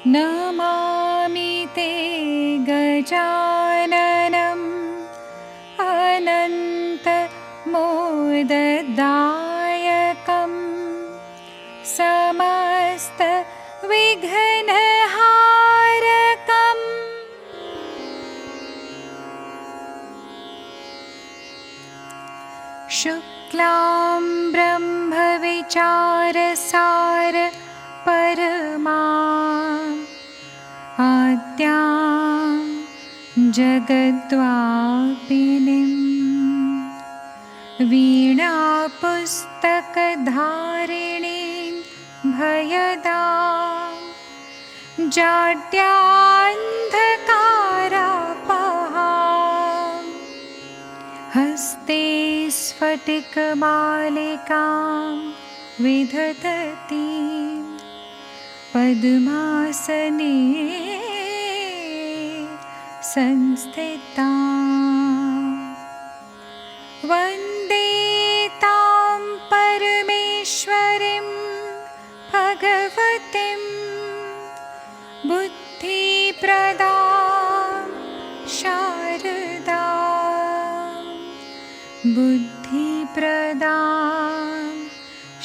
नमामि ते गजाननम् अनन्तमोददायकम् समस्तविघ्नहारकम्। शुक्लां ब्रह्मविचारसार परमाम् आद्यां जगद्वापिनीं वीणापुस्तकधारिणीं भयदां जाड्यान्धकारापहां हस्ते स्फटिकमालिकां विधदतीं पद्मासने संस्थितां वन्दे तां परमेश्वरीं भगवतीं बुद्धिप्रदां शारदां बुद्धिप्रदां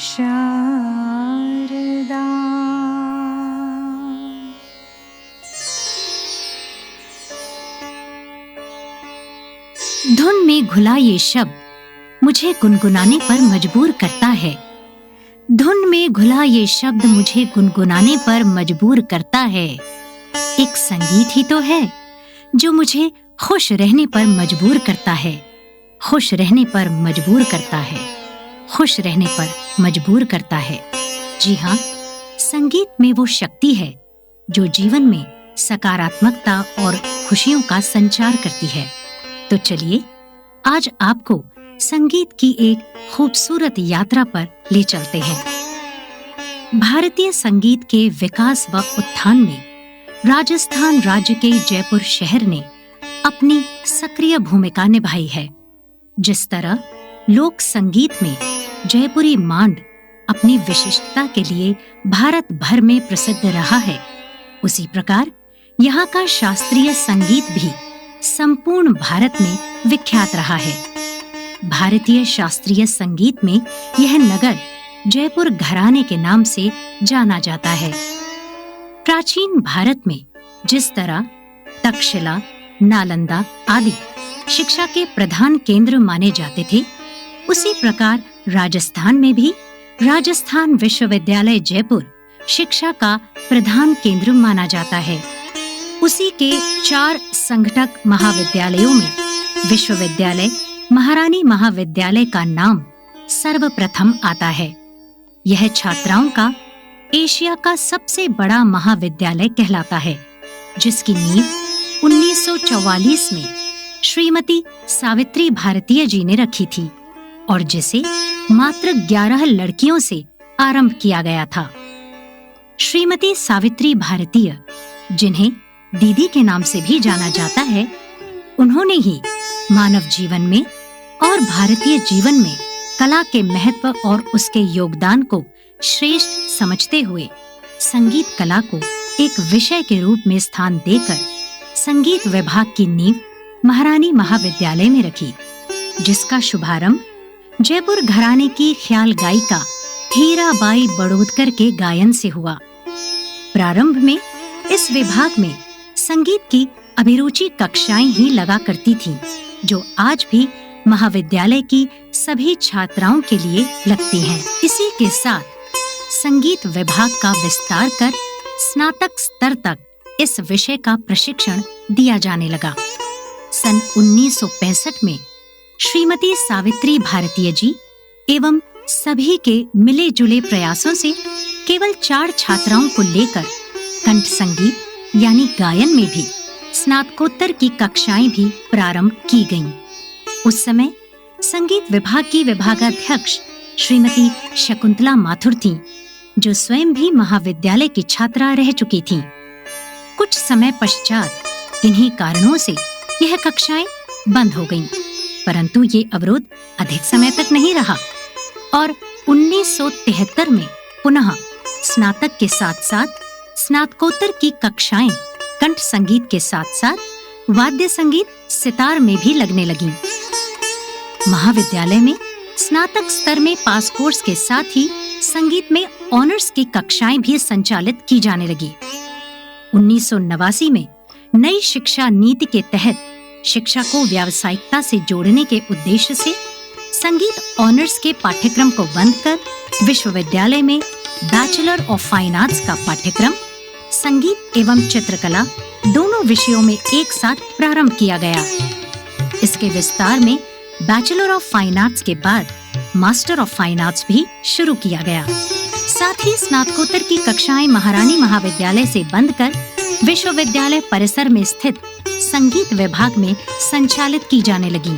शारदां। धुन में घुला ये शब्द मुझे गुनगुनाने पर मजबूर करता है। धुन में घुला ये शब्द मुझे गुनगुनाने पर मजबूर करता है। एक संगीत ही तो है जो मुझे खुश रहने पर मजबूर करता है, खुश रहने पर मजबूर करता है, खुश रहने पर मजबूर करता है। जी हाँ, संगीत में वो शक्ति है जो जीवन में सकारात्मकता और खुशियों का संचार करती है। तो चलिए आज आपको संगीत की एक खूबसूरत यात्रा पर ले चलते हैं। भारतीय संगीत के विकास व उत्थान में राजस्थान राज्य के जयपुर शहर ने अपनी सक्रिय भूमिका निभाई है। जिस तरह लोक संगीत में जयपुरी मांड अपनी विशिष्टता के लिए भारत भर में प्रसिद्ध रहा है, उसी प्रकार यहाँ का शास्त्रीय संगीत भी संपूर्ण भारत में विख्यात रहा है। भारतीय शास्त्रीय संगीत में यह नगर जयपुर घराने के नाम से जाना जाता है। प्राचीन भारत में जिस तरह तक्षशिला, नालंदा आदि शिक्षा के प्रधान केंद्र माने जाते थे, उसी प्रकार राजस्थान में भी राजस्थान विश्वविद्यालय जयपुर शिक्षा का प्रधान केंद्र माना जाता है। उसी के 4 संघटक महाविद्यालयों में विश्वविद्यालय महारानी महाविद्यालय का नाम सर्वप्रथम आता है। यह छात्राओं का एशिया का सबसे बड़ा महाविद्यालय कहलाता है, जिसकी नींव 1944 में श्रीमती सावित्री भारतीय जी ने रखी थी और जिसे मात्र 11 लड़कियों से आरंभ किया गया था। श्रीमती सावित्री भारतीय, जिन्हें दीदी के नाम से भी जाना जाता है, उन्होंने ही मानव जीवन में और भारतीय जीवन में कला के महत्व और उसके योगदान को श्रेष्ठ समझते हुए संगीत कला को एक विषय के रूप में स्थान देकर संगीत विभाग की नींव महारानी महाविद्यालय में रखी, जिसका शुभारंभ जयपुर घराने की ख्याल गायिका हीराबाई बड़ोदकर के गायन से हुआ। प्रारंभ में इस विभाग में संगीत की अभिरुचि कक्षाएं ही लगा करती थीं, जो आज भी महाविद्यालय की सभी छात्राओं के लिए लगती हैं। इसी के साथ संगीत विभाग का विस्तार कर स्नातक स्तर तक इस विषय का प्रशिक्षण दिया जाने लगा। सन 1965 में श्रीमती सावित्री भारतीय जी एवं सभी के मिले जुले प्रयासों से केवल 4 छात्राओं को लेकर कंठ संगीत यानी गायन में भी स्नातकोत्तर की कक्षाएं भी प्रारंभ की गईं। उस समय संगीत विभाग की विभागाध्यक्ष श्रीमती शकुंतला माथुर थीं, जो स्वयं भी महाविद्यालय की छात्रा रह चुकी थीं। कुछ समय पश्चात इन्हीं कारणों से यह कक्षाएं बंद हो गईं, परंतु ये अवरोध अधिक समय तक नहीं रहा और 1973 में पुनः स्नातक के साथ साथ स्नातकोत्तर की कक्षाएं कंठ संगीत के साथ-साथ वाद्य संगीत सितार में भी लगने लगीं। महाविद्यालय में स्नातक स्तर में पास कोर्स के साथ ही संगीत में ऑनर्स की कक्षाएं भी संचालित की जाने लगी। 1989 में नई शिक्षा नीति के तहत शिक्षा को व्यावसायिकता से जोड़ने के उद्देश्य से संगीत ऑनर्स के पाठ्यक्रम को बंद कर विश्वविद्यालय में बैचलर ऑफ फाइन आर्ट्स का पाठ्यक्रम संगीत एवं चित्रकला दोनों विषयों में एक साथ प्रारंभ किया गया। इसके विस्तार में बैचलर ऑफ फाइन आर्ट्स के बाद मास्टर ऑफ फाइन आर्ट्स भी शुरू किया गया। साथ ही स्नातकोत्तर की कक्षाएं महारानी महाविद्यालय से बंद कर विश्वविद्यालय परिसर में स्थित संगीत विभाग में संचालित की जाने लगी।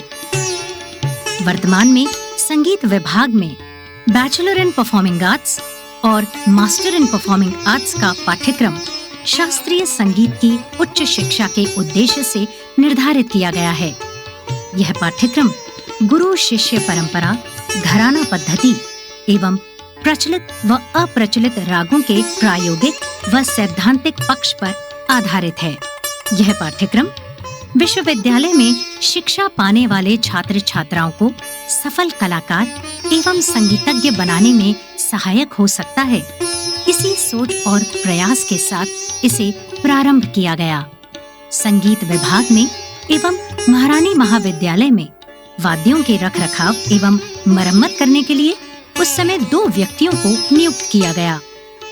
वर्तमान में संगीत विभाग में बैचलर इन परफॉर्मिंग आर्ट्स और मास्टर इन परफॉर्मिंग आर्ट्स का पाठ्यक्रम शास्त्रीय संगीत की उच्च शिक्षा के उद्देश्य से निर्धारित किया गया है। यह पाठ्यक्रम गुरु शिष्य परंपरा, घराना पद्धति एवं प्रचलित व अप्रचलित रागों के प्रायोगिक व सैद्धांतिक पक्ष पर आधारित है। यह पाठ्यक्रम विश्वविद्यालय में शिक्षा पाने वाले छात्र छात्राओं को सफल कलाकार एवं संगीतज्ञ बनाने में सहायक हो सकता है। इसी सोच और प्रयास के साथ इसे प्रारंभ किया गया। संगीत विभाग में एवं महारानी महाविद्यालय में वाद्यों के रखरखाव एवं मरम्मत करने के लिए उस समय 2 व्यक्तियों को नियुक्त किया गया।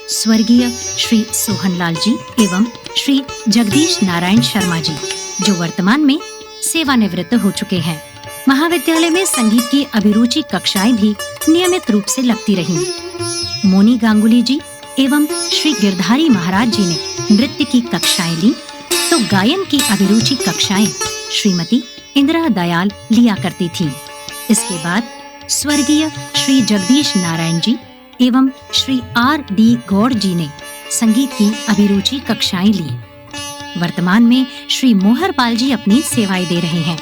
स्वर्गीय श्री सोहनलाल जी एवं श्री जगदीश नारायण शर्मा जी, जो वर्तमान में सेवानिवृत्त हो चुके हैं। महाविद्यालय में संगीत की अभिरुचि कक्षाएं भी नियमित रूप से लगती रहीं। मोनी गांगुली जी एवं श्री गिरधारी महाराज जी ने नृत्य की कक्षाएं ली, तो गायन की अभिरुचि कक्षाएं श्रीमती इंदिरा दयाल लिया करती थीं। इसके बाद स्वर्गीय श्री जगदीश नारायण जी एवं श्री R.D. गौड़ जी ने संगीत की अभिरुचि कक्षाएं ली। वर्तमान में श्री मोहरपाल जी अपनी सेवाएं दे रहे हैं।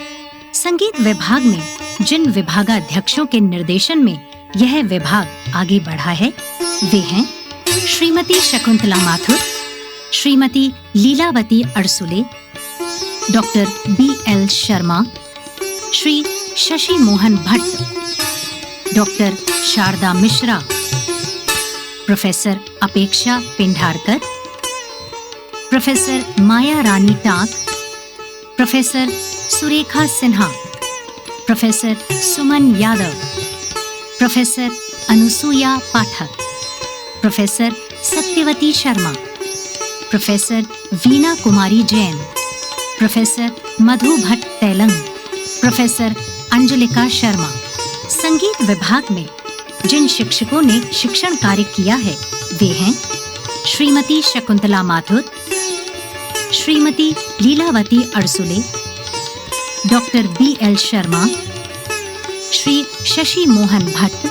संगीत विभाग में जिन विभागाध्यक्षों के निर्देशन में यह विभाग आगे बढ़ा है, वे हैं Shrimati Shakuntala Mathur, Shrimati Leelavati Adsule, doctor B.L. Sharma, Shri Shashi Mohan Bhatt, doctor Sharda Mishra, professor Apeksha Pindarkar, professor Maya Rani Tak, professor Surekha Sinha, professor Suman Yadav, professor Anusuya Pathak, professor Satyavati Sharma, professor Veena Kumari Jain, professor Madhu Bhatt Telang, professor Anjalika Sharma. संगीत विभाग में जिन शिक्षकों ने शिक्षण कार्य किया है, वे हैं Shrimati Shakuntala Mathur, Shrimati Leelavati Adsule, doctor B.L. Sharma, Shri Shashi Mohan Bhatt,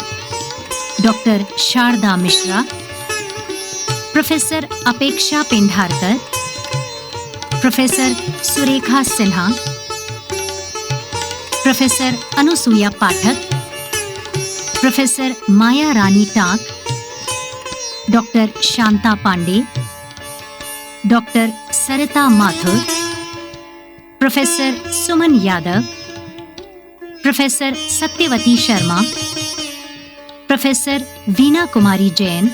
doctor Sharda Mishra, professor Apeksha Pindarkar, professor Surekha Sinha, professor Anusuya Pathak, professor Maya Rani Tak, doctor Shanta Pandey, doctor Sarita Mathur, professor Suman Yadav, professor Satyavati Sharma, professor Veena Kumari Jain,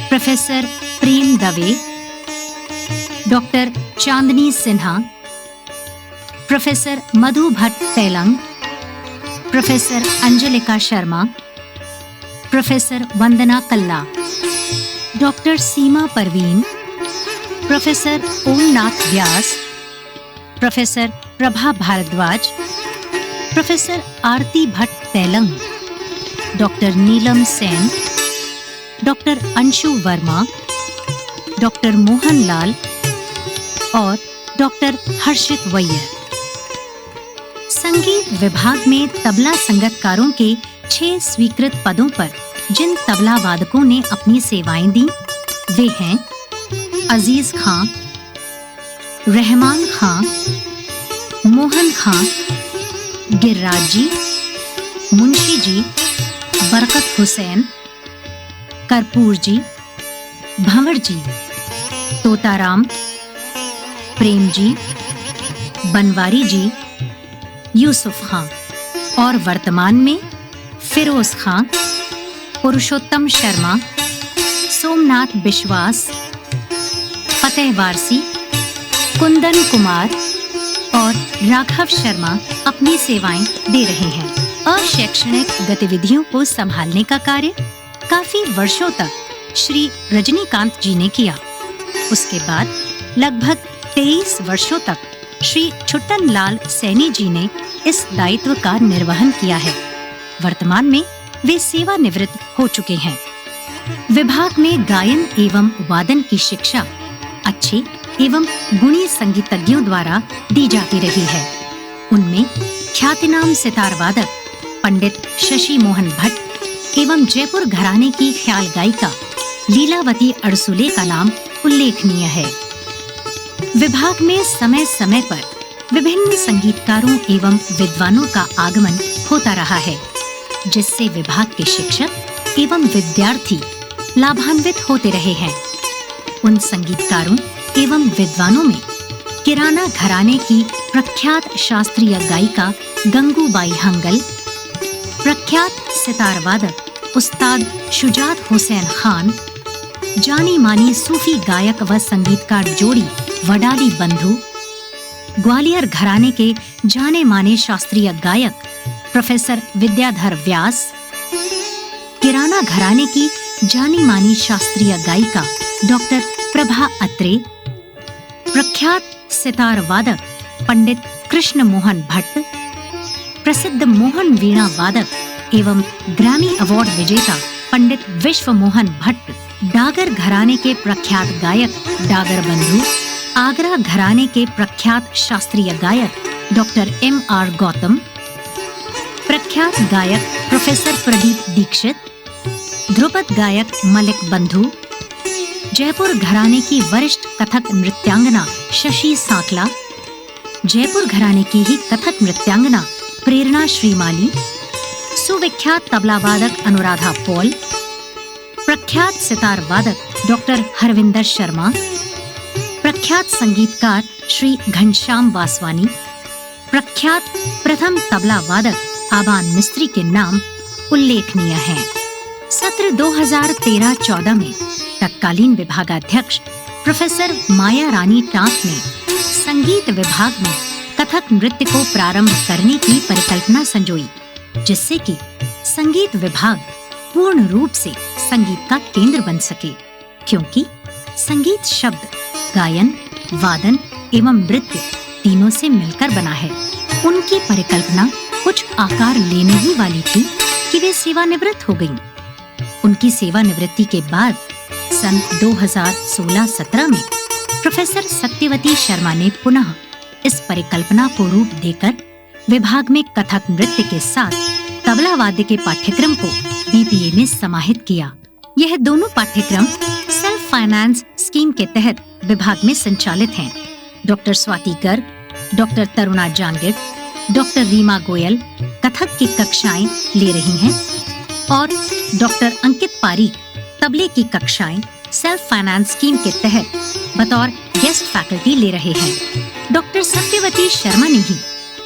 professor Prem Dave, doctor Chandni Sinha, professor Madhu Bhatt Telang, professor Anjalika Sharma, professor Vandana Kalla, doctor Seema Parveen, professor Omnath व्यास, प्रोफेसर प्रभा भारद्वाज, प्रोफेसर आरती भट्ट तेलंग, डॉक्टर नीलम सेन, डॉक्टर अंशु वर्मा, डॉक्टर मोहन लाल और डॉक्टर हर्षित वैयर। संगीत विभाग में तबला संगतकारों के 6 स्वीकृत पदों पर जिन तबला वादकों ने अपनी सेवाएं दी, वे हैं अजीज खां, रहमान खां, मोहन खां, गिर्राज जी, मुंशी जी, बरकत हुसैन, कर्पूर जी, भंवर जी, तोताराम, प्रेम जी, बनवारी जी, यूसुफ खां और वर्तमान में फिरोज खां, पुरुषोत्तम शर्मा, सोमनाथ बिश्वास, फतेह वारसी, कुंदन कुमार और राघव शर्मा अपनी सेवाएं दे रहे हैं। अशैक्षणिक गतिविधियों को संभालने का कार्य काफी वर्षों तक श्री रजनीकांत जी ने किया। उसके बाद लगभग 23 वर्षों तक श्री छुट्टन लाल सैनी जी ने इस दायित्व का निर्वहन किया है। वर्तमान में वे सेवानिवृत्त हो चुके हैं। विभाग में गायन एवं वादन की शिक्षा अच्छे एवं गुणी संगीतज्ञों द्वारा दी जाती रही है। उनमें ख्यातिनाम सितार वादक पंडित शशि मोहन भट्ट एवं जयपुर घराने की ख्याल गायिका लीलावती अड़सुले का नाम उल्लेखनीय है। विभाग में समय समय पर विभिन्न संगीतकारों एवं विद्वानों का आगमन होता रहा है, जिससे विभाग के शिक्षक एवं विद्यार्थी लाभान्वित होते रहे हैं। उन संगीतकारों एवं विद्वानों में किराना घराने की प्रख्यात शास्त्रीय गायिका गंगूबाई हंगल, प्रख्यात सितार वादक उस्ताद शुजात हुसैन खान, जानी मानी सूफी गायक व संगीतकार जोड़ी वडाली बंधु, ग्वालियर घराने के जाने माने शास्त्रीय गायक प्रोफेसर विद्याधर व्यास, किराना घराने की जानी मानी शास्त्रीय गायिका डॉक्टर प्रभा अत्रे, प्रख्यात सितार वादक पंडित कृष्ण मोहन भट्ट, प्रसिद्ध मोहन वीणा वादक एवं ग्रैमी अवार्ड विजेता पंडित विश्व मोहन भट्ट, डागर घराने के प्रख्यात गायक डागर बंधु, आगरा घराने के प्रख्यात शास्त्रीय गायक डॉक्टर M.R. गौतम, प्रख्यात गायक प्रोफेसर प्रदीप दीक्षित, ध्रुपद गायक मलिक बंधु, जयपुर घराने की वरिष्ठ कथक नृत्यांगना शशि सांकला, जयपुर घराने की ही कथक नृत्यांगना प्रेरणा श्रीमाली, सुविख्यात तबला वादक अनुराधा पॉल, प्रख्यात सितार वादक डॉक्टर हरविंदर शर्मा, प्रख्यात संगीतकार श्री घनश्याम वासवानी, प्रख्यात प्रथम तबला वादक आबान मिस्त्री के नाम उल्लेखनीय हैं। सत्र 2013-14 में तत्कालीन विभागाध्यक्ष प्रोफेसर माया रानी टांक ने संगीत विभाग में कथक नृत्य को प्रारंभ करने की परिकल्पना संजोई, जिससे कि संगीत विभाग पूर्ण रूप से संगीत का केंद्र बन सके, क्योंकि संगीत शब्द गायन, वादन एवं नृत्य तीनों से मिलकर बना है। उनकी परिकल्पना कुछ आकार लेने ही वाली थी कि वे सेवानिवृत्त हो गईं। उनकी सेवानिवृत्ति के बाद सन 2016-17 में प्रोफेसर सत्यवती शर्मा ने पुनः इस परिकल्पना को रूप देकर विभाग में कथक नृत्य के साथ तबला वाद्य के पाठ्यक्रम को BPA में समाहित किया। यह दोनों पाठ्यक्रम सेल्फ फाइनेंस स्कीम के तहत विभाग में संचालित हैं। Doctor Swati Garg, doctor Taruna Jangid, doctor Reema Goyal Kathak की कक्षाएं ले रही हैं और डॉक्टर अंकित पारीक तबले की कक्षाएं सेल्फ फाइनेंस स्कीम के तहत बतौर गेस्ट फैकल्टी ले रहे हैं। डॉक्टर सत्यवती शर्मा ने ही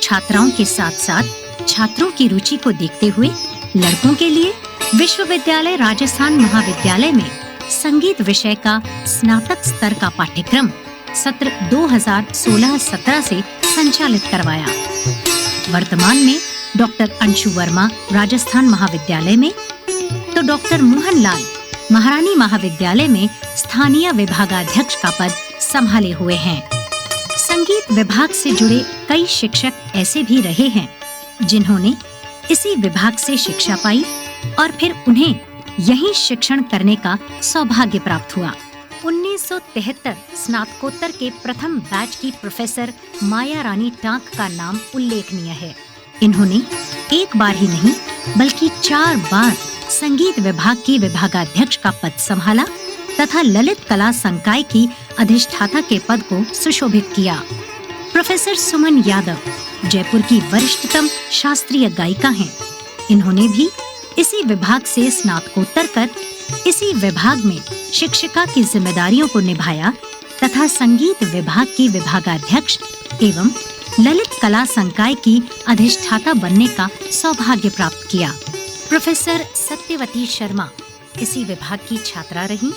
छात्राओं के साथ साथ छात्रों की रुचि को देखते हुए लड़कों के लिए विश्वविद्यालय राजस्थान महाविद्यालय में संगीत विषय का स्नातक स्तर का पाठ्यक्रम सत्र 2016-17 से संचालित करवाया। वर्तमान में डॉक्टर अंशु वर्मा राजस्थान महाविद्यालय में तो डॉक्टर मोहन लाल महारानी महाविद्यालय में स्थानीय विभागाध्यक्ष का पद संभाले हुए हैं। संगीत विभाग से जुड़े कई शिक्षक ऐसे भी रहे हैं जिन्होंने इसी विभाग से शिक्षा पाई और फिर उन्हें यहीं शिक्षण करने का सौभाग्य प्राप्त हुआ। 1973 स्नातकोत्तर के प्रथम बैच की प्रोफेसर माया रानी टांक का नाम उल्लेखनीय है। इन्होंने एक बार ही नहीं बल्कि 4 बार संगीत विभाग के विभागाध्यक्ष का पद संभाला तथा ललित कला संकाय की अधिष्ठाता के पद को सुशोभित किया। प्रोफेसर सुमन यादव जयपुर की वरिष्ठतम शास्त्रीय गायिका हैं। इन्होंने भी इसी विभाग से स्नातकोत्तर कर इसी विभाग में शिक्षिका की जिम्मेदारियों को निभाया तथा संगीत विभाग की विभागाध्यक्ष एवं ललित कला संकाय की अधिष्ठाता बनने का सौभाग्य प्राप्त किया। प्रोफेसर सत्यवती शर्मा इसी विभाग की छात्रा रहीं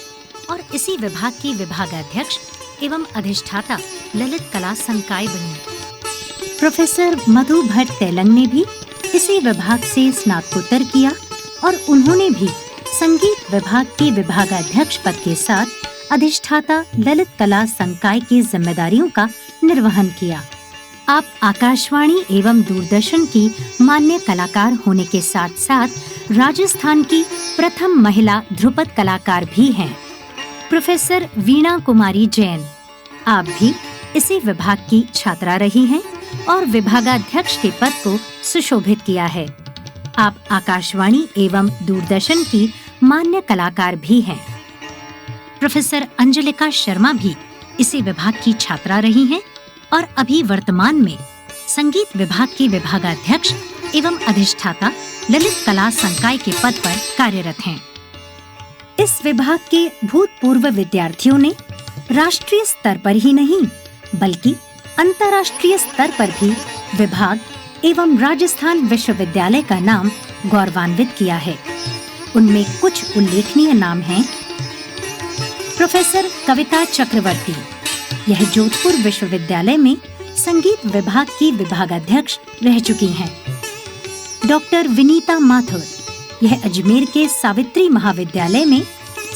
और इसी विभाग की विभागाध्यक्ष एवं अधिष्ठाता ललित कला संकाय बनी। प्रोफेसर मधु भट्ट तेलंग ने भी इसी विभाग से स्नातकोत्तर किया और उन्होंने भी संगीत विभाग की विभागाध्यक्ष पद के साथ अधिष्ठाता ललित कला संकाय की जिम्मेदारियों का निर्वहन किया। आप आकाशवाणी एवं दूरदर्शन की मान्य कलाकार होने के साथ साथ राजस्थान की प्रथम महिला ध्रुपद कलाकार भी हैं। प्रोफेसर वीणा कुमारी जैन, आप भी इसी विभाग की छात्रा रही हैं और विभागाध्यक्ष के पद को सुशोभित किया है। आप आकाशवाणी एवं दूरदर्शन की मान्य कलाकार भी हैं। प्रोफेसर अंजलिका शर्मा भी इसी विभाग की छात्रा रही हैं और अभी वर्तमान में संगीत विभाग की विभागाध्यक्ष एवं अधिष्ठाता ललित कला संकाय के पद पर कार्यरत हैं। इस विभाग के भूतपूर्व विद्यार्थियों ने राष्ट्रीय स्तर पर ही नहीं बल्कि अंतर्राष्ट्रीय स्तर पर भी विभाग एवं राजस्थान विश्वविद्यालय का नाम गौरवान्वित किया है। उनमें कुछ उल्लेखनीय नाम हैं। प्रोफेसर कविता चक्रवर्ती, यह जोधपुर विश्वविद्यालय में संगीत विभाग की विभागाध्यक्ष रह चुकी हैं। डॉक्टर विनीता माथुर, यह अजमेर के सावित्री महाविद्यालय में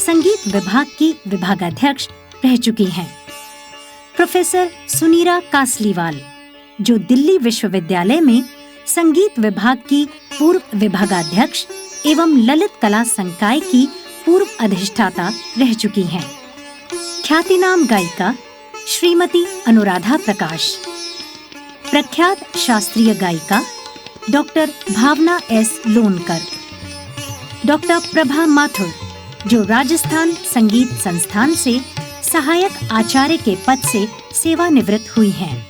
संगीत विभाग की विभागाध्यक्ष रह चुकी हैं। प्रोफेसर सुनीरा कासलीवाल, जो दिल्ली विश्वविद्यालय में संगीत विभाग की पूर्व विभागाध्यक्ष एवं ललित कला संकाय की पूर्व अधिष्ठाता रह चुकी हैं। ख्यातिनाम गायिका श्रीमती अनुराधा प्रकाश, प्रख्यात शास्त्रीय गायिका डॉक्टर भावना एस लोनकर, डॉक्टर प्रभा माथुर, जो राजस्थान संगीत संस्थान से सहायक आचार्य के पद से सेवानिवृत्त हुई हैं।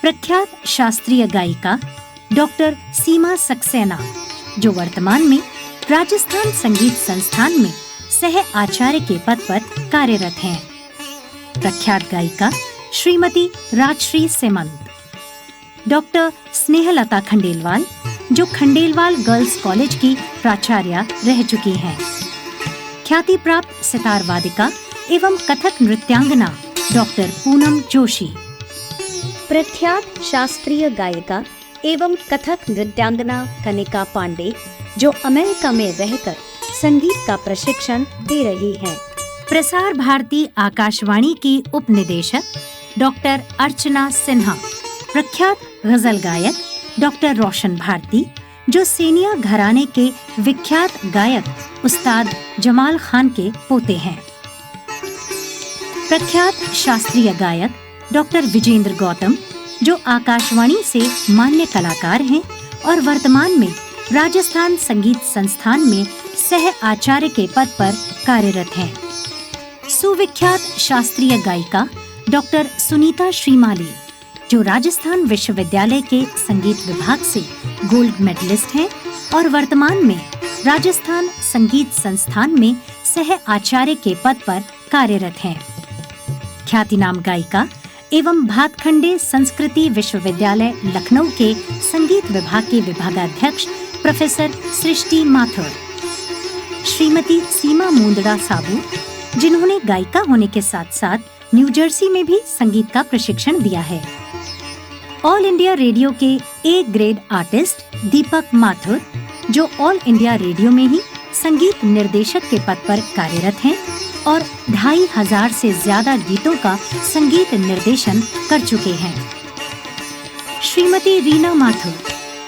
प्रख्यात शास्त्रीय गायिका डॉक्टर सीमा सक्सेना, जो वर्तमान में राजस्थान संगीत संस्थान में सह आचार्य के पद पर कार्यरत हैं। प्रख्यात गायिका श्रीमती राजश्री सेमंत, डॉक्टर स्नेहलता खंडेलवाल, जो खंडेलवाल गर्ल्स कॉलेज की प्राचार्य रह चुकी हैं। ख्याति प्राप्त सितार वादिका एवं कथक नृत्यांगना डॉक्टर पूनम जोशी, प्रख्यात शास्त्रीय गायिका एवं कथक नृत्यांगना कनिका पांडे, जो अमेरिका में रहकर संगीत का प्रशिक्षण दे रही हैं। प्रसार भारती आकाशवाणी की उपनिदेशक डॉक्टर अर्चना सिन्हा, प्रख्यात गजल गायक डॉक्टर रोशन भारती, जो सेनिया घराने के विख्यात गायक उस्ताद जमाल खान के पोते हैं। प्रख्यात शास्त्रीय गायक डॉक्टर विजेंद्र गौतम, जो आकाशवाणी से मान्य कलाकार हैं और वर्तमान में राजस्थान संगीत संस्थान में सह आचार्य के पद पर कार्यरत हैं। सुविख्यात शास्त्रीय गायिका डॉक्टर सुनीता श्रीमाली, जो राजस्थान विश्वविद्यालय के संगीत विभाग से गोल्ड मेडलिस्ट हैं और वर्तमान में राजस्थान संगीत संस्थान में सह आचार्य के पद पर कार्यरत हैं। ख्यातिनाम गायिका एवं भातखंडे संस्कृति विश्वविद्यालय लखनऊ के संगीत विभाग के विभागाध्यक्ष प्रोफेसर सृष्टि माथुर, श्रीमती सीमा मुंदड़ा साबू, जिन्होंने गायिका होने के साथ साथ न्यू जर्सी में भी संगीत का प्रशिक्षण दिया है। ऑल इंडिया रेडियो के ए ग्रेड आर्टिस्ट दीपक माथुर, जो ऑल इंडिया रेडियो में ही संगीत निर्देशक के पद पर कार्यरत हैं और 2500 से ज्यादा गीतों का संगीत निर्देशन कर चुके हैं। श्रीमती रीना माथुर,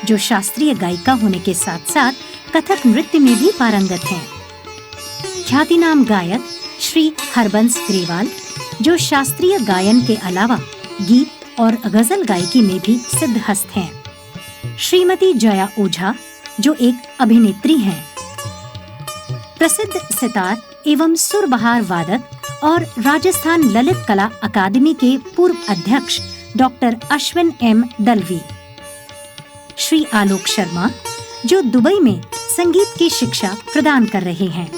जो शास्त्रीय गायिका होने के साथ साथ कथक नृत्य में भी पारंगत हैं। ख्यातिनाम गायक श्री हरबंस ग्रेवाल, जो शास्त्रीय गायन के अलावा गीत और गजल गायकी में भी सिद्धहस्त हैं। श्रीमती जया ओझा, जो एक अभिनेत्री हैं। प्रसिद्ध सितार एवं सुरबहार वादक और राजस्थान ललित कला अकादमी के पूर्व अध्यक्ष डॉक्टर अश्विन एम दलवी। श्री आलोक शर्मा, जो दुबई में संगीत की शिक्षा प्रदान कर रहे हैं।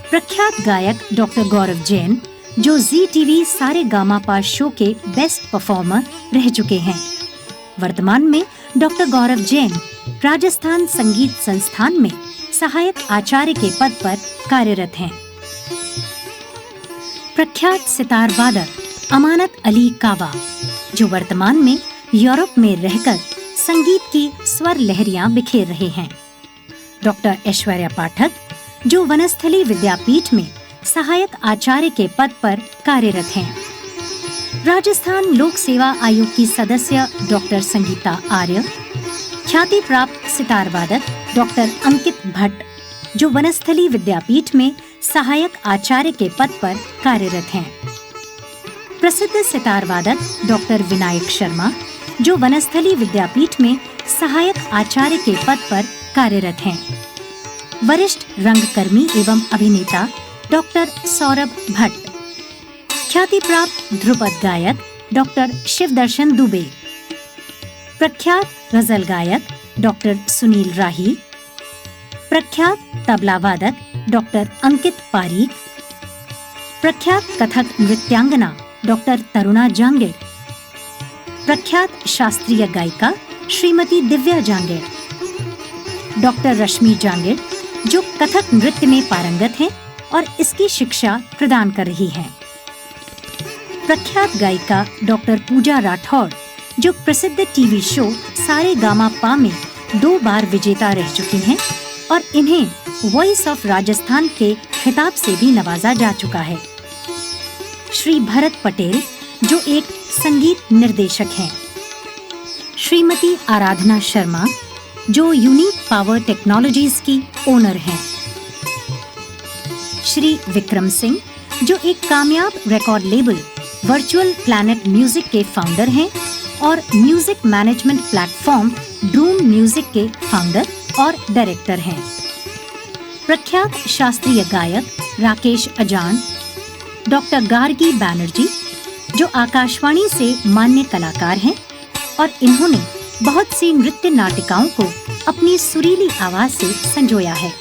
प्रख्यात गायक डॉक्टर गौरव जैन, जो जी टीवी सारेगामापा शो के बेस्ट परफॉर्मर रह चुके हैं। वर्तमान में डॉक्टर गौरव जैन राजस्थान संगीत संस्थान में सहायक आचार्य के पद पर कार्यरत हैं। प्रख्यात सितार वादक अमानत अली कावा, जो वर्तमान में यूरोप में रहकर संगीत की स्वर लहरियां बिखेर रहे हैं। डॉक्टर ऐश्वर्या पाठक, जो वनस्थली विद्यापीठ में सहायक आचार्य के पद पर कार्यरत हैं। राजस्थान लोक सेवा आयोग की सदस्य डॉक्टर संगीता आर्य, ख्याति प्राप्त सितार वादक डॉक्टर अंकित भट्ट, जो वनस्थली विद्यापीठ में सहायक आचार्य के पद पर कार्यरत हैं। प्रसिद्ध सितार वादक डॉक्टर विनायक शर्मा, जो वनस्थली विद्यापीठ में सहायक आचार्य के पद पर कार्यरत हैं। वरिष्ठ रंगकर्मी एवं अभिनेता डॉक्टर सौरभ भट्ट, ख्याति प्राप्त ध्रुपद गायक डॉक्टर शिवदर्शन दुबे, प्रख्यात गजल गायक डॉक्टर सुनील राही, प्रख्यात तबला वादक डॉक्टर अंकित पारीक, प्रख्यात कथक नृत्यांगना डॉक्टर तरुणा जांगेड़, प्रख्यात शास्त्रीय गायिका श्रीमती दिव्या जांगेड़, डॉक्टर रश्मि जांगेड़, जो कथक नृत्य में पारंगत हैं और इसकी शिक्षा प्रदान कर रही हैं। प्रख्यात गायिका डॉक्टर पूजा राठौड़, जो प्रसिद्ध टीवी शो सारेगामापा में 2 बार विजेता रह चुकी हैं और इन्हें वॉइस ऑफ राजस्थान के खिताब से भी नवाजा जा चुका है। श्री भरत पटेल, जो एक संगीत निर्देशक हैं। श्रीमती आराधना शर्मा, जो यूनिक पावर टेक्नोलॉजीज की ओनर हैं। श्री विक्रम सिंह, जो एक कामयाब record label virtual planet music के फाउंडर हैं और music management platform Droom music के फाउंडर और डायरेक्टर हैं। प्रख्यात शास्त्रीय गायक राकेश अजान, डॉक्टर गार्गी बैनर्जी, जो आकाशवाणी से मान्य कलाकार हैं और इन्होंने बहुत सी नृत्य नाटिकाओं को अपनी सुरीली आवाज से संजोया है।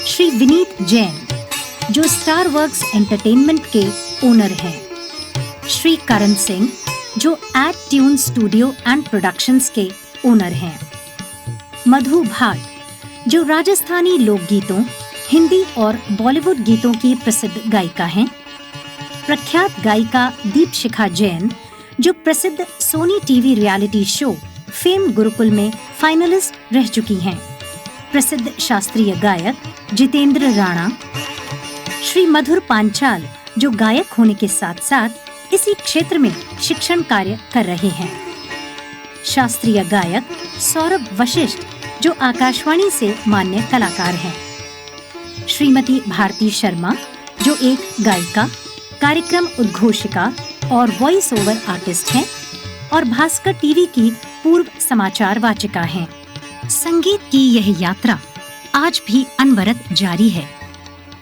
श्री विनीत जैन, जो स्टार वर्क्स एंटरटेनमेंट के ओनर हैं। श्री करण सिंह, जो at tune studio and productions के ओनर हैं। मधु भाट, जो राजस्थानी लोकगीतों, हिंदी और बॉलीवुड गीतों की प्रसिद्ध गायिका हैं। प्रख्यात गायिका दीपशिखा जैन, जो प्रसिद्ध Sony TV reality show fame Gurukul में फाइनलिस्ट रह चुकी हैं। प्रसिद्ध शास्त्रीय गायक जितेंद्र राणा। श्री मधुर पांचाल, जो गायक होने के साथ साथ इसी क्षेत्र में शिक्षण कार्य कर रहे हैं। शास्त्रीय गायक सौरभ वशिष्ठ, जो आकाशवाणी से मान्य कलाकार हैं। श्रीमती भारती शर्मा, जो एक गायिका, कार्यक्रम उद्घोषिका और वॉइस ओवर आर्टिस्ट हैं और भास्कर टीवी की पूर्व समाचार वाचिका हैं। संगीत की यह यात्रा आज भी अनवरत जारी है।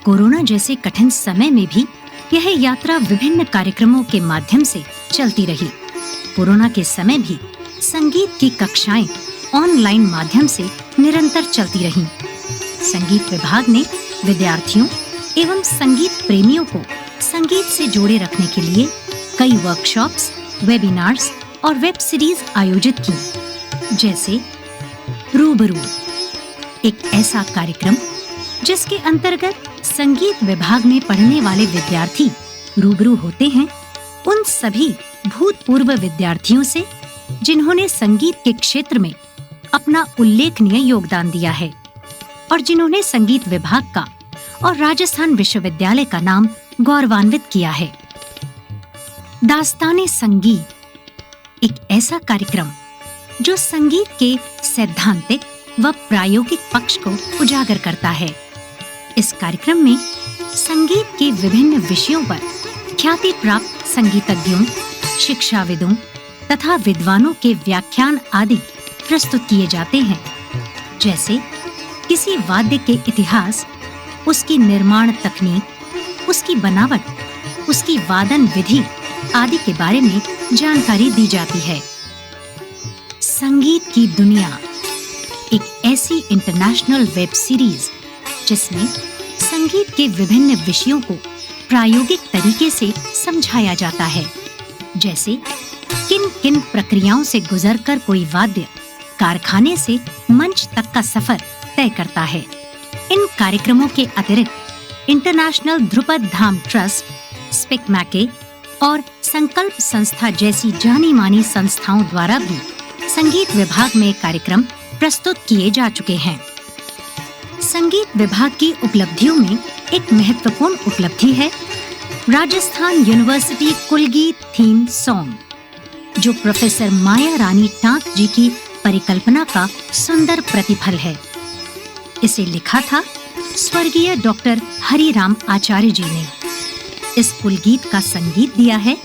कोरोना जैसे कठिन समय में भी यह यात्रा विभिन्न कार्यक्रमों के माध्यम से चलती रही। कोरोना के समय भी संगीत की कक्षाएं ऑनलाइन माध्यम से निरंतर चलती रहीं। संगीत विभाग ने विद्यार्थियों एवं संगीत प्रेमियों को संगीत से जोड़े रखने के लिए कई वर्कशॉप्स, वेबिनार्स और वेब सीरीज आयोजित की, जैसे रूबरू, एक ऐसा कार्यक्रम जिसके अंतर्गत संगीत विभाग में पढ़ने वाले विद्यार्थी रूबरू होते हैं उन सभी भूतपूर्व विद्यार्थियों से जिन्होंने संगीत के क्षेत्र में अपना उल्लेखनीय योगदान दिया है और जिन्होंने संगीत विभाग का और राजस्थान विश्वविद्यालय का नाम गौरवान्वित किया है। दास्ताने संगीत, एक ऐसा कार्यक्रम जो संगीत के सैद्धांतिक व प्रायोगिक पक्ष को उजागर करता है। इस कार्यक्रम में संगीत के विभिन्न विषयों पर ख्याति प्राप्त संगीतज्ञों, शिक्षाविदों तथा विद्वानों के व्याख्यान आदि प्रस्तुत किए जाते हैं, जैसे किसी वाद्य के इतिहास, उसकी निर्माण तकनीक, उसकी बनावट, उसकी वादन विधि आदि के बारे में जानकारी दी जाती है। संगीत की दुनिया, एक ऐसी इंटरनेशनल वेब सीरीज जिसमें संगीत के विभिन्न विषयों को प्रायोगिक तरीके से समझाया जाता है, जैसे किन किन प्रक्रियाओं से गुजरकर कोई वाद्य कारखाने से मंच तक का सफर तय करता है। इन कार्यक्रमों के अतिरिक्त इंटरनेशनल ध्रुपद धाम ट्रस्ट, स्पिक मैके और संकल्प संस्था जैसी जानी मानी संस्थाओं द्वारा भी संगीत विभाग में कार्यक्रम प्रस्तुत किए जा चुके हैं। संगीत विभाग की उपलब्धियों में एक महत्वपूर्ण उपलब्धि है राजस्थान यूनिवर्सिटी कुलगीत थीम सॉन्ग, जो प्रोफेसर माया रानी टांक जी की परिकल्पना का सुंदर प्रतिफल है। इसे लिखा था स्वर्गीय डॉक्टर हरिराम आचार्य जी ने। इस कुलगीत का संगीत दिया है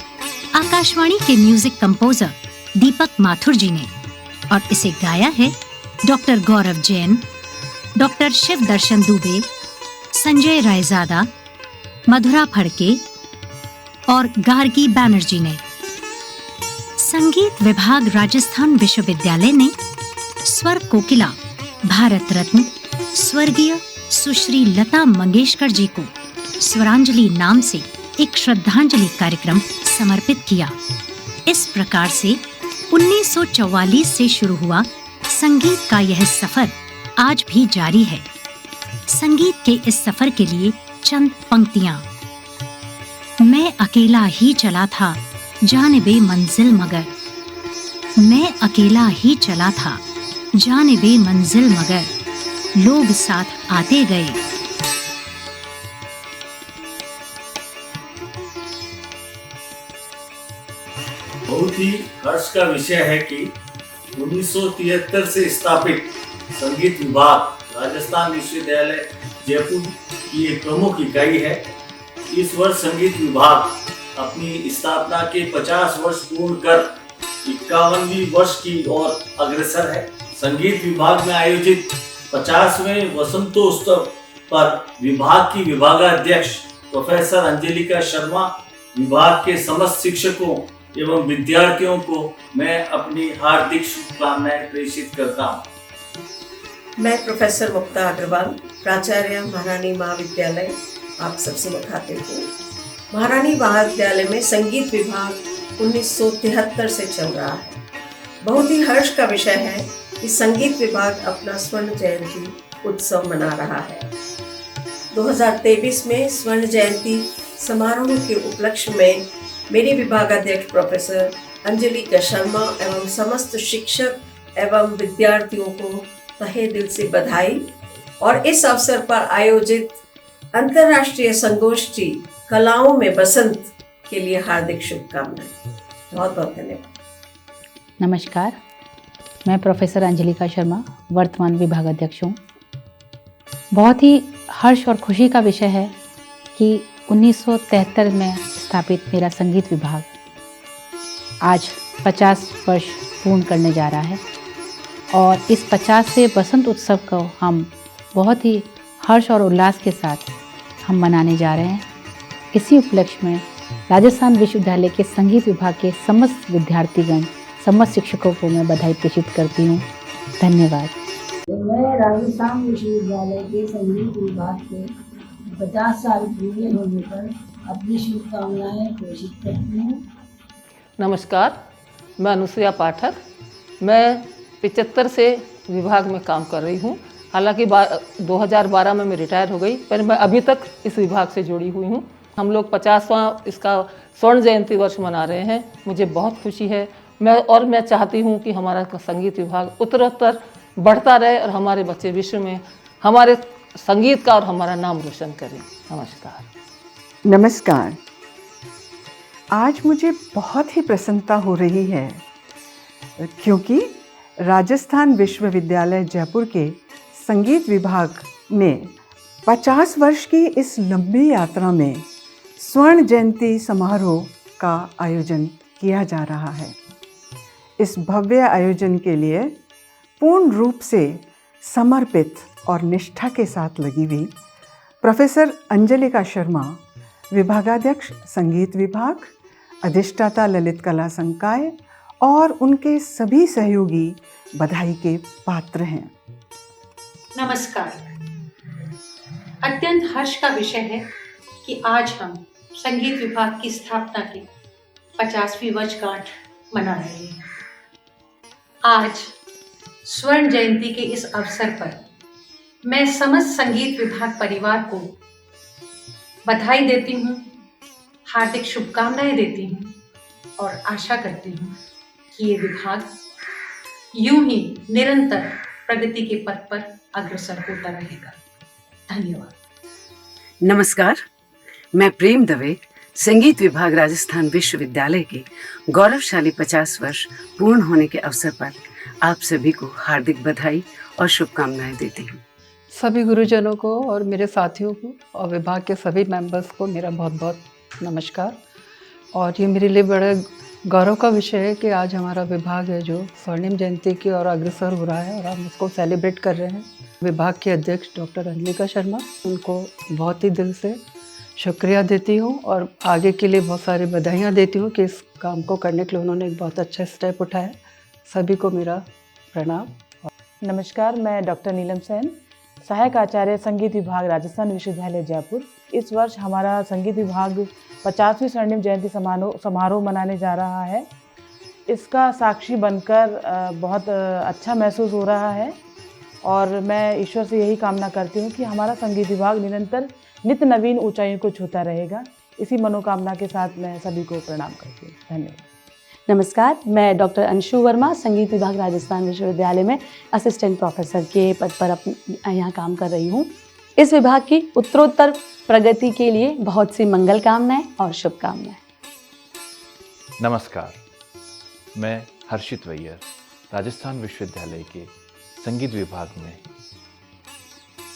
आकाशवाणी के म्यूजिक कंपोजर दीपक माथुर जी ने और इसे गाया है डॉक्टर गौरव जैन, डॉक्टर शिव दर्शन दुबे, संजय रायजादा, मधुरा फड़के और गार्गी बैनर्जी ने। संगीत विभाग राजस्थान विश्वविद्यालय ने स्वर कोकिला भारत रत्न स्वर्गीय सुश्री लता मंगेशकर जी को स्वरांजलि नाम से एक श्रद्धांजलि कार्यक्रम समर्पित किया। इस प्रकार से 1944 से शुरू हुआ संगीत का यह सफर आज भी जारी है। संगीत के इस सफर के लिए चंद पंक्तियां। मैं अकेला ही चला था जानिबे मंजिल मगर, मैं अकेला ही चला था जानिबे मंजिल मगर, लोग साथ आते गए। बहुत ही हर्ष का विषय है कि 1973 से स्थापित संगीत विभाग राजस्थान विश्वविद्यालय जयपुर की एक प्रमुख इकाई है। इस वर्ष संगीत विभाग अपनी स्थापना के 50 वर्ष पूर्ण कर 51वीं वर्ष की ओर अग्रसर है। संगीत विभाग में आयोजित 50वें वसंतोत्सव पर विभाग की विभागाध्यक्ष प्रोफेसर अंजलिका शर्मा, विभाग के समस्त शिक्षकों एवं विद्यार्थियों को मैं अपनी हार्दिक शुभकामनाएं प्रेषित करता हूँ। मैं प्रोफेसर मुक्ता अग्रवाल, प्राचार्य महारानी महाविद्यालय, आप सबसे मुखाते हूँ। महारानी महाविद्यालय में संगीत विभाग 1973 से चल रहा है। बहुत ही हर्ष का विषय है कि संगीत विभाग अपना स्वर्ण जयंती उत्सव मना रहा है। 2023 में स्वर्ण जयंती समारोह के उपलक्ष्य में मेरी विभागाध्यक्ष प्रोफेसर अंजलिका शर्मा एवं समस्त शिक्षक एवं विद्यार्थियों को तहे दिल से बधाई और इस अवसर पर आयोजित अंतर्राष्ट्रीय संगोष्ठी कलाओं में बसंत के लिए हार्दिक शुभकामनाएं। बहुत बहुत धन्यवाद। नमस्कार, मैं प्रोफेसर अंजलिका शर्मा, वर्तमान विभागाध्यक्ष हूँ। बहुत ही हर्ष और खुशी का विषय है कि 1973 में स्थापित मेरा संगीत विभाग आज 50 वर्ष पूर्ण करने जा रहा है और इस 50वें बसंत उत्सव को हम बहुत ही हर्ष और उल्लास के साथ हम मनाने जा रहे हैं। इसी उपलक्ष्य में राजस्थान विश्वविद्यालय के संगीत विभाग के समस्त विद्यार्थीगण, समस्त शिक्षकों को मैं बधाई प्रेषित करती हूँ। धन्यवाद। मैं राजस्थान विश्वविद्यालय के संगीत विभाग के 50 साल पूरे होने पर अपनी शुभकामनाएं घोषित करती हूँ। नमस्कार, मैं अनुसुया पाठक, मैं 75 से विभाग में काम कर रही हूँ। हालांकि 2012 में मैं रिटायर हो गई, पर मैं अभी तक इस विभाग से जुड़ी हुई हूँ। हम लोग 50वां इसका स्वर्ण जयंती वर्ष मना रहे हैं। मुझे बहुत खुशी है। मैं चाहती हूँ कि हमारा संगीत विभाग उत्तरोत्तर बढ़ता रहे और हमारे बच्चे विश्व में हमारे संगीत का और हमारा नाम रोशन करें। नमस्कार। नमस्कार। आज मुझे बहुत ही प्रसन्नता हो रही है क्योंकि राजस्थान विश्वविद्यालय जयपुर के संगीत विभाग ने 50 वर्ष की इस लंबी यात्रा में स्वर्ण जयंती समारोह का आयोजन किया जा रहा है। इस भव्य आयोजन के लिए पूर्ण रूप से समर्पित और निष्ठा के साथ लगी हुई प्रोफेसर अंजलिका शर्मा, विभागाध्यक्ष संगीत विभाग, अधिष्ठाता ललित कला संकाय और उनके सभी सहयोगी बधाई के पात्र हैं। नमस्कार। अत्यंत हर्ष का विषय है कि आज हम संगीत विभाग की स्थापना की 50वीं वर्षगांठ मना रहे हैं। आज स्वर्ण जयंती के इस अवसर पर मैं समस्त संगीत विभाग परिवार को बधाई देती हूँ, हार्दिक शुभकामनाएं देती हूँ और आशा करती हूँ कि ये विभाग यूं ही निरंतर प्रगति के पथ पर अग्रसर होता रहेगा। धन्यवाद। नमस्कार, मैं प्रेम दवे संगीत विभाग राजस्थान विश्वविद्यालय के गौरवशाली 50 वर्ष पूर्ण होने के अवसर पर आप सभी को हार्दिक बधाई और शुभकामनाएं देती हूँ। सभी गुरुजनों को और मेरे साथियों को और विभाग के सभी मेंबर्स को मेरा बहुत बहुत नमस्कार। और ये मेरे लिए बड़ा गौरव का विषय है कि आज हमारा विभाग है जो स्वर्णिम जयंती की ओर अग्रसर हो रहा है और हम उसको सेलिब्रेट कर रहे हैं। विभाग के अध्यक्ष डॉक्टर अंजलिका शर्मा, उनको बहुत ही दिल से शुक्रिया देती हूँ और आगे के लिए बहुत सारी बधाइयाँ देती हूँ कि इस काम को करने के लिए उन्होंने एक बहुत अच्छा स्टेप उठाया। सभी को मेरा प्रणाम। नमस्कार, मैं डॉक्टर नीलम सेन, सहायक आचार्य संगीत विभाग राजस्थान विश्वविद्यालय जयपुर। इस वर्ष हमारा संगीत विभाग 50वीं स्वर्णिम जयंती समारोह मनाने जा रहा है। इसका साक्षी बनकर बहुत अच्छा महसूस हो रहा है और मैं ईश्वर से यही कामना करती हूँ कि हमारा संगीत विभाग निरंतर नित्य नवीन ऊंचाइयों को छूता रहेगा। इसी मनोकामना के साथ मैं सभी को प्रणाम करती हूँ। धन्यवाद। नमस्कार, मैं डॉक्टर अंशु वर्मा संगीत विभाग राजस्थान विश्वविद्यालय में असिस्टेंट प्रोफेसर के पद पर यहाँ काम कर रही हूँ। इस विभाग की उत्तरोत्तर प्रगति के लिए बहुत सी मंगल कामनाएं और शुभकामनाएं। नमस्कार, मैं हर्षित वैयर राजस्थान विश्वविद्यालय के संगीत विभाग में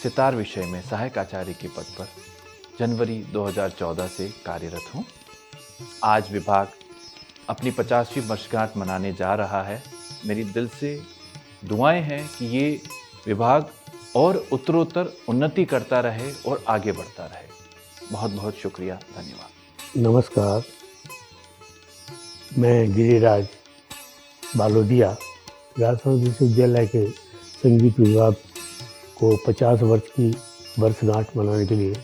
सितार विषय में सहायक आचार्य के पद पर जनवरी 2014 से कार्यरत हूँ। आज विभाग अपनी 50वीं वर्षगांठ मनाने जा रहा है। मेरी दिल से दुआएं हैं कि ये विभाग और उत्तरोत्तर उन्नति करता रहे और आगे बढ़ता रहे। बहुत बहुत शुक्रिया, धन्यवाद। नमस्कार, मैं गिरिराज बालोदिया राजस्थान विश्वविद्यालय के संगीत विभाग को 50 वर्ष की वर्षगांठ मनाने के लिए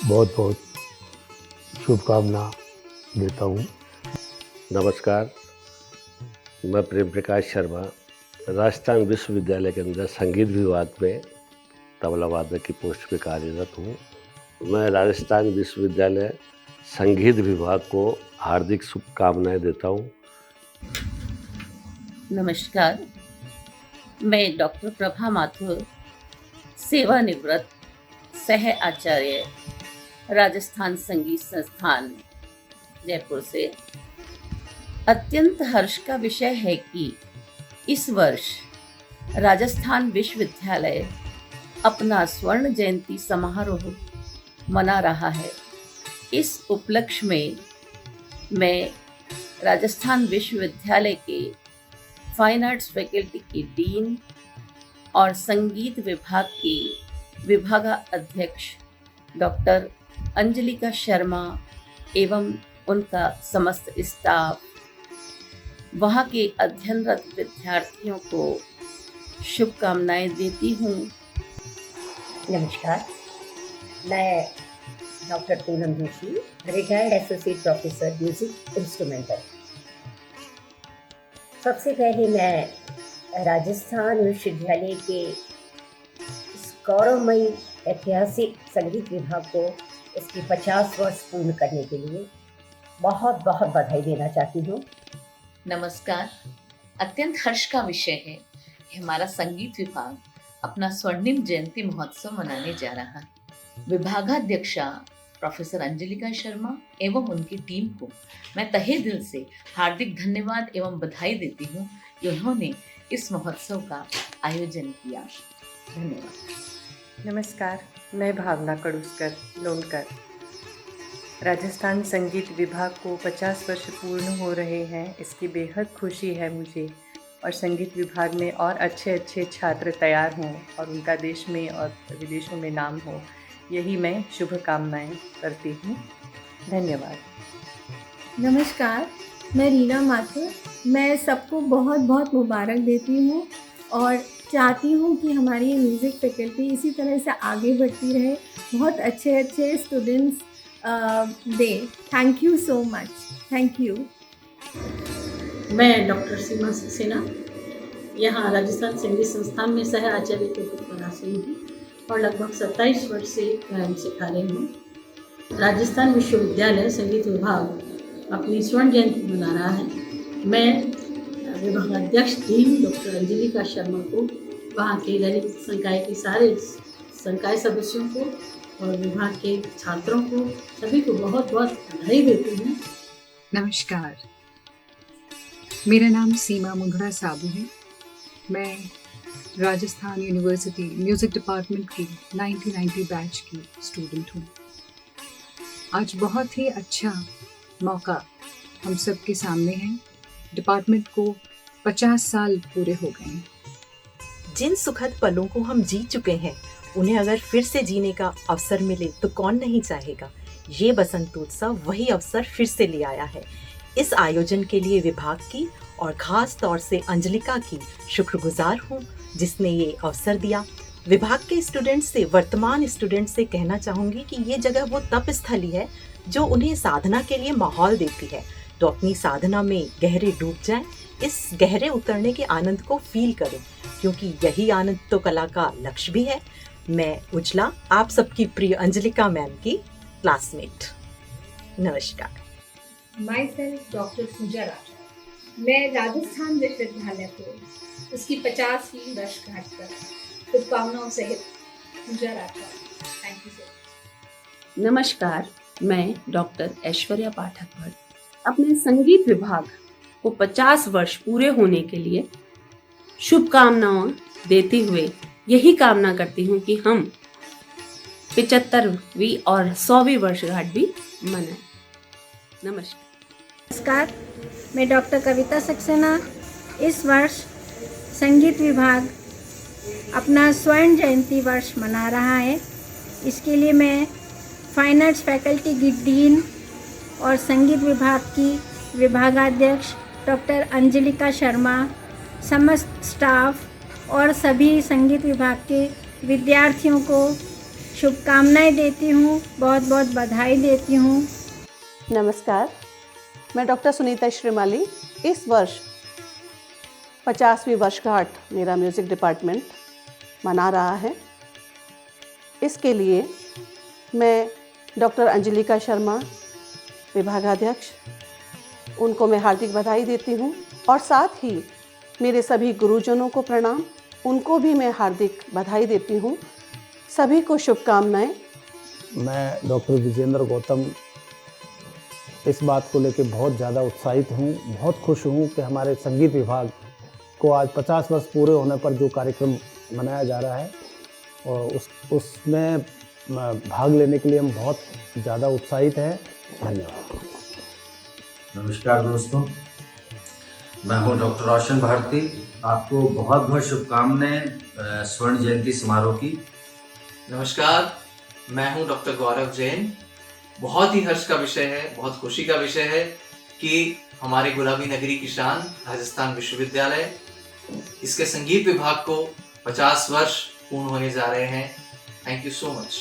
बहुत बहुत शुभकामना देता हूँ। नमस्कार, मैं प्रेम प्रकाश शर्मा राजस्थान विश्वविद्यालय के अंदर संगीत विभाग में तबला वादक की पोस्ट पे कार्यरत हूँ। मैं राजस्थान विश्वविद्यालय संगीत विभाग को हार्दिक शुभकामनाएं देता हूँ। नमस्कार, मैं डॉक्टर प्रभा माथुर सेवानिवृत्त सह आचार्य राजस्थान संगीत संस्थान जयपुर से। अत्यंत हर्ष का विषय है कि इस वर्ष राजस्थान विश्वविद्यालय अपना स्वर्ण जयंती समारोह मना रहा है। इस उपलक्ष्य में मैं राजस्थान विश्वविद्यालय के फाइन आर्ट्स फैकल्टी की डीन और संगीत विभाग के विभागाध्यक्ष डॉक्टर अंजलिका शर्मा एवं उनका समस्त स्टाफ, वहाँ के अध्ययनरत विद्यार्थियों को शुभकामनाएं देती हूँ। नमस्कार, मैं doctor Poonam Joshi, retired associate professor music instrumental. सबसे पहले मैं राजस्थान विश्वविद्यालय के इस गौरवमयी ऐतिहासिक संगीत विभाग को इसकी 50 वर्ष पूर्ण करने के लिए बहुत बहुत बधाई देना चाहती हूँ। नमस्कार, अत्यंत हर्ष का विषय है कि हमारा संगीत विभाग अपना स्वर्णिम जयंती महोत्सव मनाने जा रहा है। विभागाध्यक्षा प्रोफेसर अंजलिका शर्मा एवं उनकी टीम को मैं तहे दिल से हार्दिक धन्यवाद एवं बधाई देती हूँ कि उन्होंने इस महोत्सव का आयोजन किया। धन्यवाद। नमस्कार, मैं भावना कड़ुस्कर लोनकर। राजस्थान संगीत विभाग को 50 वर्ष पूर्ण हो रहे हैं, इसकी बेहद खुशी है मुझे। और संगीत विभाग में और अच्छे अच्छे छात्र तैयार हों और उनका देश में और विदेशों में नाम हो, यही मैं शुभकामनाएं करती हूँ। धन्यवाद। नमस्कार, मैं रीना माथुर। मैं सबको बहुत बहुत मुबारक देती हूँ और चाहती हूँ कि हमारी म्यूज़िक फैकल्टी इसी तरह से आगे बढ़ती रहे, बहुत अच्छे अच्छे students they. Thank you so much, thank you. मैं डॉक्टर सीमा सक्सेना यहाँ राजस्थान संगीत संस्थान में सह आचार्य के पद पर आसीन हूँ और लगभग 27 वर्ष से गायन सिखा रही हूँ। राजस्थान विश्वविद्यालय संगीत विभाग अपनी स्वर्ण जयंती मना रहा है। मैं विभागाध्यक्ष डीन डॉक्टर अंजलिका शर्मा को, वहाँ के ललित संकाय के सारे संकाय सदस्यों को और विभाग के छात्रों को, सभी को बहुत बहुत बधाई देती हूँ। नमस्कार, मेरा नाम सीमा मुंगरा साबू है। मैं राजस्थान यूनिवर्सिटी म्यूज़िक डिपार्टमेंट की 1990 बैच की स्टूडेंट हूँ। आज बहुत ही अच्छा मौका हम सब के सामने है। डिपार्टमेंट को 50 साल पूरे हो गए हैं। जिन सुखद पलों को हम जी चुके हैं, उन्हें अगर फिर से जीने का अवसर मिले तो कौन नहीं चाहेगा। ये बसंतोत्सव वही अवसर फिर से ले आया है। इस आयोजन के लिए विभाग की और खास तौर से अंजलिका की शुक्रगुजार हूँ, जिसने ये अवसर दिया। विभाग के स्टूडेंट से, वर्तमान स्टूडेंट से कहना चाहूँगी कि ये जगह वो तप स्थली है जो उन्हें साधना के लिए माहौल देती है। तो अपनी साधना में गहरे डूब जाएं, इस गहरे उतरने के आनंद को फील करें, क्योंकि यही आनंद तो कला का लक्ष्य भी है। मैं उजला, आप सबकी प्रिय अंजलिका मैम की क्लासमेट। नमस्कार। माई सेल्फ डॉक्टर पूजा राठौर। मैं राजस्थान विश्वविद्यालय को उसकी 50वीं वर्षगांठ पर शुभकामनाओं सहित Puja Rathore. Thank you so much. नमस्कार, मैं डॉक्टर ऐश्वर्या पाठक भट्ट अपने संगीत विभाग को 50 वर्ष पूरे होने के लिए शुभकामनाएं देते हुए यही कामना करती हूँ कि हम 75वीं और 100वीं वर्षगांठ भी मनाएं। नमस्कार, मैं डॉक्टर कविता सक्सेना। इस वर्ष संगीत विभाग अपना स्वर्ण जयंती वर्ष मना रहा है। इसके लिए मैं फाइन आर्ट्स फैकल्टी की डीन और संगीत विभाग की विभागाध्यक्ष डॉक्टर अंजलिका शर्मा, समस्त स्टाफ और सभी संगीत विभाग के विद्यार्थियों को शुभकामनाएं देती हूँ, बहुत बहुत बधाई देती हूँ। नमस्कार, मैं डॉक्टर सुनीता श्रीमाली। इस वर्ष 50वीं वर्षगांठ मेरा म्यूज़िक डिपार्टमेंट मना रहा है। इसके लिए मैं डॉक्टर अंजलिका शर्मा, विभागाध्यक्ष, उनको मैं हार्दिक बधाई देती हूँ और साथ ही मेरे सभी गुरुजनों को प्रणाम, उनको भी मैं हार्दिक बधाई देती हूँ। सभी को शुभकामनाएं। मैं डॉक्टर विजेंद्र गौतम इस बात को लेकर बहुत ज़्यादा उत्साहित हूँ, बहुत खुश हूँ कि हमारे संगीत विभाग को आज 50 वर्ष पूरे होने पर जो कार्यक्रम मनाया जा रहा है और उसमें भाग लेने के लिए हम बहुत ज़्यादा उत्साहित हैं। धन्यवाद। नमस्कार दोस्तों, मैं हूं डॉक्टर रोशन भारती। आपको बहुत बहुत शुभकामनाएं स्वर्ण जयंती समारोह की। नमस्कार, मैं हूं डॉक्टर गौरव जैन। बहुत ही हर्ष का विषय है, बहुत खुशी का विषय है कि हमारे गुलाबी नगरी की शान राजस्थान विश्वविद्यालय, इसके संगीत विभाग को 50 वर्ष पूर्ण होने जा रहे हैं। Thank you so much.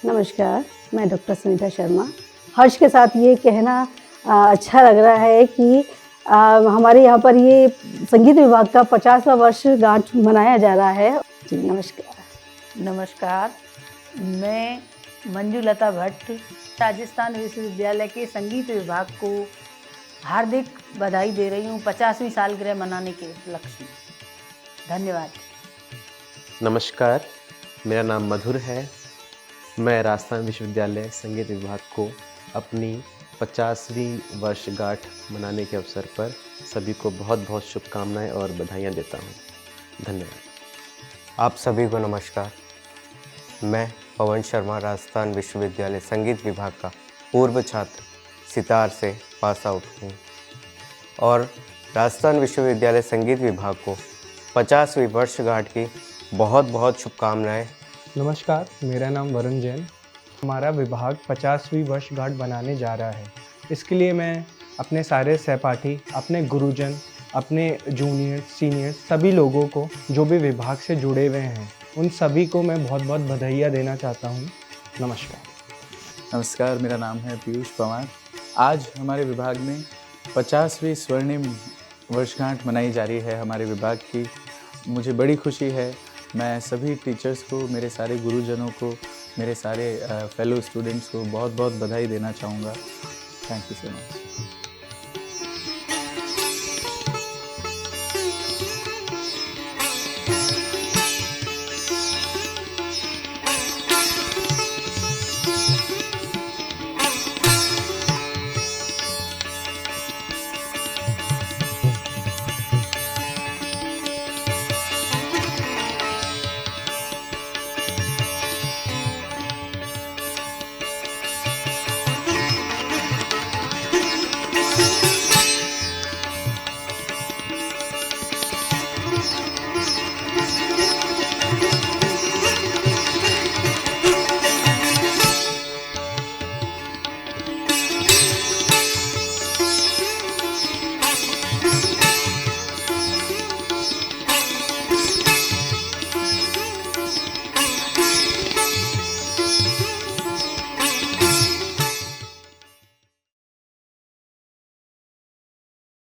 नमस्कार, मैं डॉक्टर सुनीता शर्मा। हर्ष के साथ ये कहना अच्छा लग रहा है कि हमारे यहाँ पर ये संगीत विभाग का 50वां वर्षगांठ मनाया जा रहा है। जी नमस्कार। नमस्कार, मैं मंजुलता भट्ट राजस्थान विश्वविद्यालय के संगीत विभाग को हार्दिक बधाई दे रही हूँ 50वीं सालगिरह मनाने के उपलक्ष्य में। धन्यवाद। नमस्कार, मेरा नाम मधुर है। मैं राजस्थान विश्वविद्यालय संगीत विभाग को अपनी 50वीं वर्षगांठ मनाने के अवसर पर सभी को बहुत बहुत शुभकामनाएं और बधाइयाँ देता हूँ। धन्यवाद। आप सभी को नमस्कार। मैं पवन शर्मा राजस्थान विश्वविद्यालय संगीत विभाग का पूर्व छात्र सितार से पास आउट हूँ और राजस्थान विश्वविद्यालय संगीत विभाग को 50वीं वर्षगांठ की बहुत बहुत शुभकामनाएं। नमस्कार, मेरा नाम वरुण जैन। हमारा विभाग 50वीं वर्षगांठ बनाने जा रहा है। इसके लिए मैं अपने सारे सहपाठी, अपने गुरुजन अपने जूनियर सीनियर सभी लोगों को जो भी विभाग से जुड़े हुए हैं उन सभी को मैं बहुत बहुत बधाइयाँ देना चाहता हूँ। नमस्कार। नमस्कार, मेरा नाम है पीयूष पवार। आज हमारे विभाग में 50वीं स्वर्णिम वर्षगांठ मनाई जा रही है हमारे विभाग की। मुझे बड़ी खुशी है। मैं सभी टीचर्स को, मेरे सारे गुरुजनों को, मेरे सारे फेलो स्टूडेंट्स को बहुत बहुत बधाई देना चाहूँगा। Thank you so much.